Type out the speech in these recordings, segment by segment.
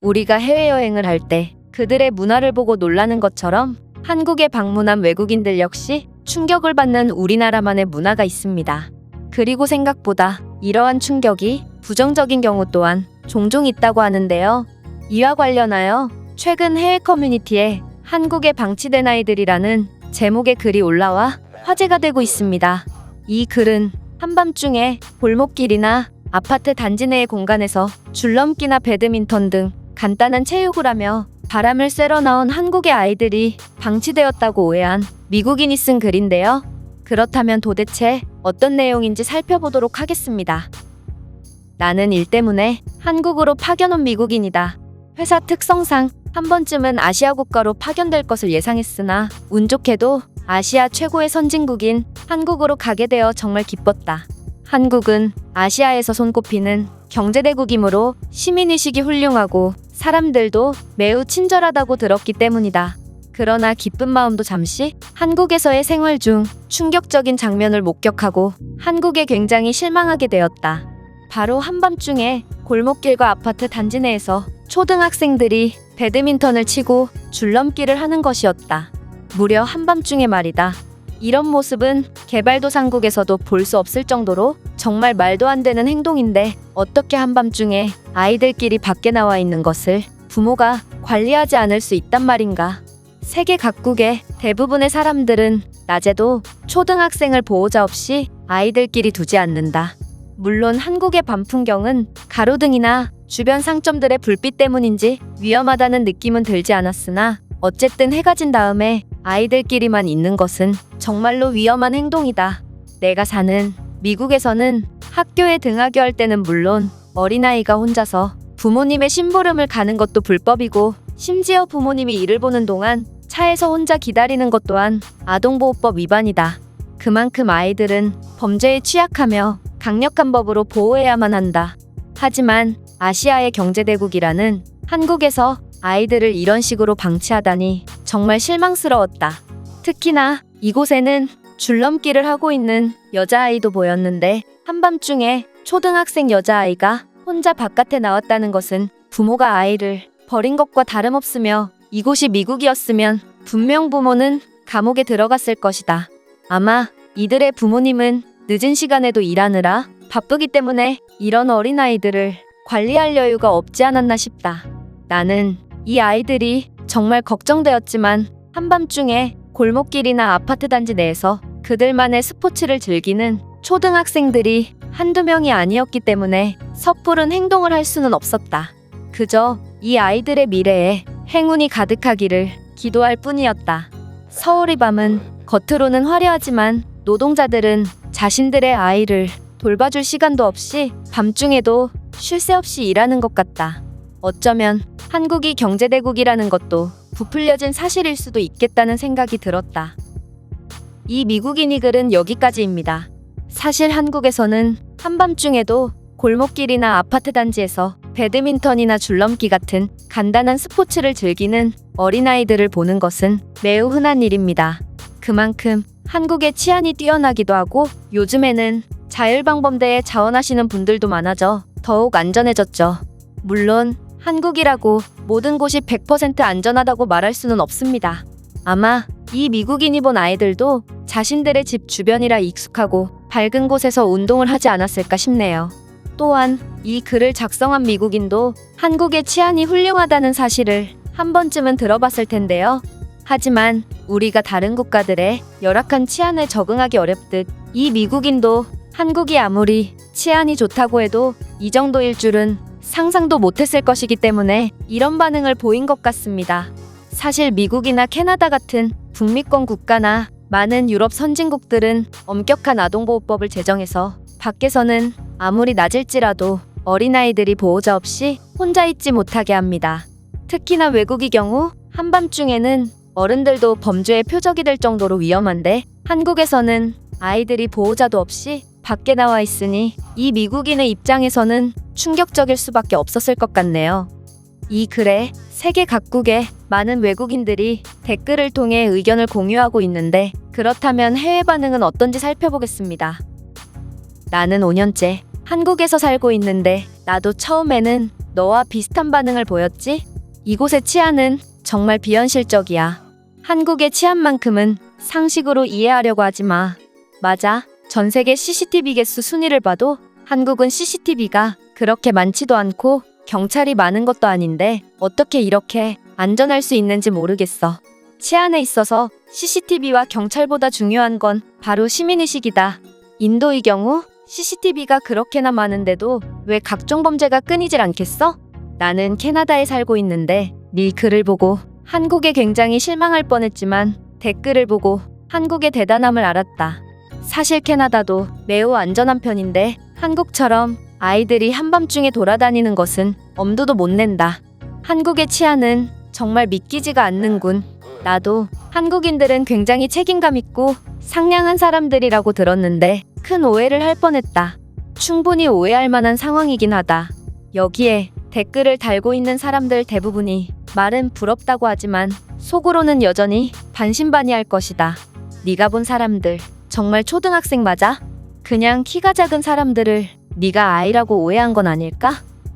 우리가 해외여행을 할 때 그들의 문화를 보고 놀라는 것처럼 한국에 방문한 외국인들 역시 충격을 받는 우리나라만의 문화가 있습니다. 그리고 생각보다 이러한 충격이 부정적인 경우 또한 종종 있다고 하는데요. 이와 관련하여 최근 해외 커뮤니티에 한국에 방치된 아이들이라는 제목의 글이 올라와 화제가 되고 있습니다. 이 글은 한밤중에 골목길이나 아파트 단지 내의 공간에서 줄넘기나 배드민턴 등 간단한 체육을 하며 바람을 쐬러 나온 한국의 아이들이 방치되었다고 오해한 미국인이 쓴 글인데요. 그렇다면 도대체 어떤 내용인지 살펴보도록 하겠습니다. 나는 일 때문에 한국으로 파견 온 미국인이다. 회사 특성상 한 번쯤은 아시아 국가로 파견될 것을 예상했으나 운 좋게도 아시아 최고의 선진국인 한국으로 가게 되어 정말 기뻤다. 한국은 아시아에서 손꼽히는 경제대국이므로 시민의식이 훌륭하고 사람들도 매우 친절하다고 들었기 때문이다. 그러나 기쁜 마음도 잠시 한국에서의 생활 중 충격적인 장면을 목격하고 한국에 굉장히 실망하게 되었다. 바로 한밤중에 골목길과 아파트 단지 내에서 초등학생들이 배드민턴을 치고 줄넘기를 하는 것이었다. 무려 한밤중에 말이다. 이런 모습은 개발도상국에서도 볼 수 없을 정도로 정말 말도 안 되는 행동인데 어떻게 한밤중에 아이들끼리 밖에 나와 있는 것을 부모가 관리하지 않을 수 있단 말인가. 세계 각국의 대부분의 사람들은 낮에도 초등학생을 보호자 없이 아이들끼리 두지 않는다. 물론 한국의 밤 풍경은 가로등이나 주변 상점들의 불빛 때문인지 위험하다는 느낌은 들지 않았으나 어쨌든 해가 진 다음에 아이들끼리만 있는 것은 정말로 위험한 행동이다. 내가 사는 미국에서는 학교에 등하교 할 때는 물론 어린아이가 혼자서 부모님의 심부름을 가는 것도 불법이고 심지어 부모님이 일을 보는 동안 차에서 혼자 기다리는 것 또한 아동보호법 위반이다. 그만큼 아이들은 범죄에 취약하며 강력한 법으로 보호해야만 한다. 하지만 아시아의 경제대국이라는 한국에서 아이들을 이런 식으로 방치하다니 정말 실망스러웠다. 특히나 이곳에는 줄넘기를 하고 있는 여자아이도 보였는데 한밤중에 초등학생 여자아이가 혼자 바깥에 나왔다는 것은 부모가 아이를 버린 것과 다름없으며 이곳이 미국이었으면 분명 부모는 감옥에 들어갔을 것이다. 아마 이들의 부모님은 늦은 시간에도 일하느라 바쁘기 때문에 이런 어린아이들을 관리할 여유가 없지 않았나 싶다. 나는 이 아이들이 정말 걱정되었지만 한밤중에 골목길이나 아파트 단지 내에서 그들만의 스포츠를 즐기는 초등학생들이 한두 명이 아니었기 때문에 섣부른 행동을 할 수는 없었다. 그저 이 아이들의 미래에 행운이 가득하기를 기도할 뿐이었다. 서울의 밤은 겉으로는 화려하지만 노동자들은 자신들의 아이를 돌봐줄 시간도 없이 밤중에도 쉴 새 없이 일하는 것 같다. 어쩌면 한국이 경제대국이라는 것도 부풀려진 사실일 수도 있겠다는 생각이 들었다. 이 미국인이 글은 여기까지입니다. 사실 한국에서는 한밤중에도 골목길이나 아파트 단지에서 배드민턴이나 줄넘기 같은 간단한 스포츠를 즐기는 어린아이들을 보는 것은 매우 흔한 일입니다. 그만큼 한국의 치안이 뛰어나기도 하고 요즘에는 자율방범대에 자원하시는 분들도 많아져 더욱 안전해졌죠. 물론 한국이라고 모든 곳이 100% 안전하다고 말할 수는 없습니다. 아마 이 미국인이 본 아이들도 자신들의 집 주변이라 익숙하고 밝은 곳에서 운동을 하지 않았을까 싶네요. 또한 이 글을 작성한 미국인도 한국의 치안이 훌륭하다는 사실을 한 번쯤은 들어봤을 텐데요. 하지만 우리가 다른 국가들의 열악한 치안에 적응하기 어렵듯 이 미국인도 한국이 아무리 치안이 좋다고 해도 이 정도일 줄은 상상도 못했을 것이기 때문에 이런 반응을 보인 것 같습니다. 사실 미국이나 캐나다 같은 북미권 국가나 많은 유럽 선진국들은 엄격한 아동보호법을 제정해서 밖에서는 아무리 낮일지라도 어린아이들이 보호자 없이 혼자 있지 못하게 합니다. 특히나 외국의 경우 한밤중에는 어른들도 범죄의 표적이 될 정도로 위험한데 한국에서는 아이들이 보호자도 없이 밖에 나와 있으니 이 미국인의 입장에서는 충격적일 수밖에 없었을 것 같네요. 이 글에 세계 각국의 많은 외국인들이 댓글을 통해 의견을 공유하고 있는데 그렇다면 해외 반응은 어떤지 살펴보겠습니다. 나는 5년째 한국에서 살고 있는데 나도 처음에는 너와 비슷한 반응을 보였지? 이곳의 치안은 정말 비현실적이야. 한국의 치안만큼은 상식으로 이해하려고 하지 마. 맞아. 전 세계 CCTV 개수 순위를 봐도 한국은 CCTV가 그렇게 많지도 않고 경찰이 많은 것도 아닌데 어떻게 이렇게 안전할 수 있는지 모르겠어. 치안에 있어서 CCTV와 경찰보다 중요한 건 바로 시민의식이다. 인도의 경우 CCTV가 그렇게나 많은데도 왜 각종 범죄가 끊이질 않겠어? 나는 캐나다에 살고 있는데 네 글을 보고 한국에 굉장히 실망할 뻔했지만 댓글을 보고 한국의 대단함을 알았다. 사실 캐나다도 매우 안전한 편인데 한국처럼 아이들이 한밤중에 돌아다니는 것은 엄두도 못 낸다. 한국의 치안은 정말 믿기지가 않는군. 나도 한국인들은 굉장히 책임감 있고 상냥한 사람들이라고 들었는데 큰 오해를 할 뻔했다. 충분히 오해할 만한 상황이긴 하다. 여기에 댓글을 달고 있는 사람들 대부분이 말은 부럽다고 하지만 속으로는 여전히 반신반의할 것이다. 네가 본 사람들 정말 초등학생 맞아? 그냥 키가 작은 사람들을 네가 아이라고 오해한 건 아닐까?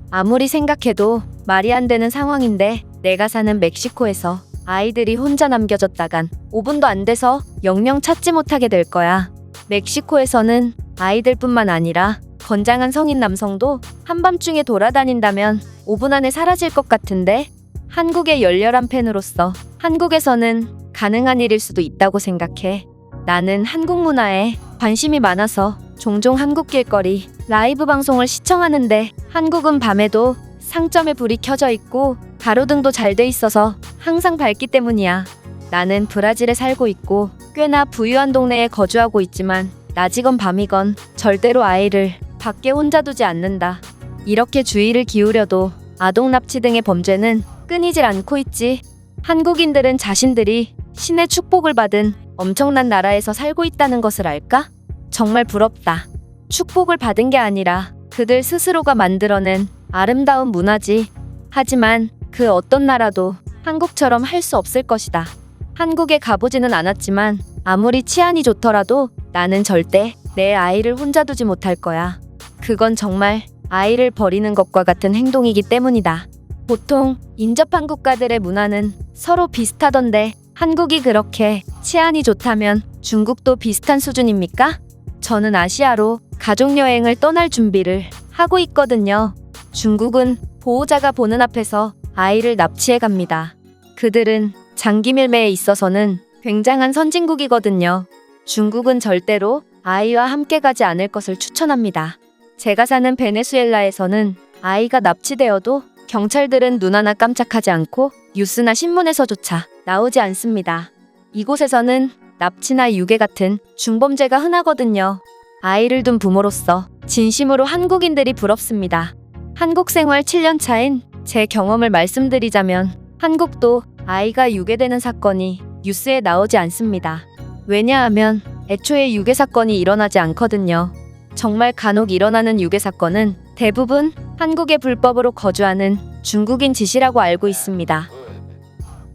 아무리 생각해도 말이 안 되는 상황인데 내가 사는 멕시코에서 아이들이 혼자 남겨졌다간 5분도 안 돼서 영영 찾지 못하게 될 거야. 멕시코에서는 아이들뿐만 아니라 건장한 성인 남성도 한밤중에 돌아다닌다면 5분 안에 사라질 것 같은데 한국의 열렬한 팬으로서 한국에서는 가능한 일일 수도 있다고 생각해. 나는 한국 문화에 관심이 많아서 종종 한국 길거리 라이브 방송을 시청하는데 한국은 밤에도 상점에 불이 켜져 있고 가로등도 잘 돼 있어서 항상 밝기 때문이야. 나는 브라질에 살고 있고 꽤나 부유한 동네에 거주하고 있지만 낮이건 밤이건 절대로 아이를 밖에 혼자 두지 않는다. 이렇게 주의를 기울여도 아동 납치 등의 범죄는 끊이질 않고 있지. 한국인들은 자신들이 신의 축복을 받은 엄청난 나라에서 살고 있다는 것을 알까? 정말 부럽다. 축복을 받은 게 아니라 그들 스스로가 만들어낸 아름다운 문화지. 하지만 그 어떤 나라도 한국처럼 할 수 없을 것이다. 한국에 가보지는 않았지만 아무리 치안이 좋더라도 나는 절대 내 아이를 혼자 두지 못할 거야. 그건 정말 아이를 버리는 것과 같은 행동이기 때문이다. 보통 인접한 국가들의 문화는 서로 비슷하던데 한국이 그렇게 치안이 좋다면 중국도 비슷한 수준입니까? 저는 아시아로 가족여행을 떠날 준비를 하고 있거든요. 중국은 보호자가 보는 앞에서 아이를 납치해 갑니다. 그들은 장기 밀매에 있어서는 굉장한 선진국이거든요. 중국은 절대로 아이와 함께 가지 않을 것을 추천합니다. 제가 사는 베네수엘라에서는 아이가 납치되어도 경찰들은 눈 하나 깜짝하지 않고 뉴스나 신문에서조차 나오지 않습니다. 이곳에서는 납치나 유괴 같은 중범죄가 흔하거든요. 아이를 둔 부모로서 진심으로 한국인들이 부럽습니다. 한국 생활 7년 차인 제 경험을 말씀드리자면 한국도 아이가 유괴되는 사건이 뉴스에 나오지 않습니다. 왜냐하면 애초에 유괴 사건이 일어나지 않거든요. 정말 간혹 일어나는 유괴 사건은 대부분 한국에 불법으로 거주하는 중국인 짓이라고 알고 있습니다.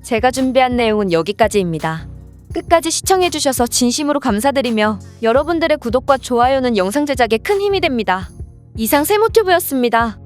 제가 준비한 내용은 여기까지입니다. 끝까지 시청해주셔서 진심으로 감사드리며 여러분들의 구독과 좋아요는 영상 제작에 큰 힘이 됩니다. 이상 세모튜브였습니다.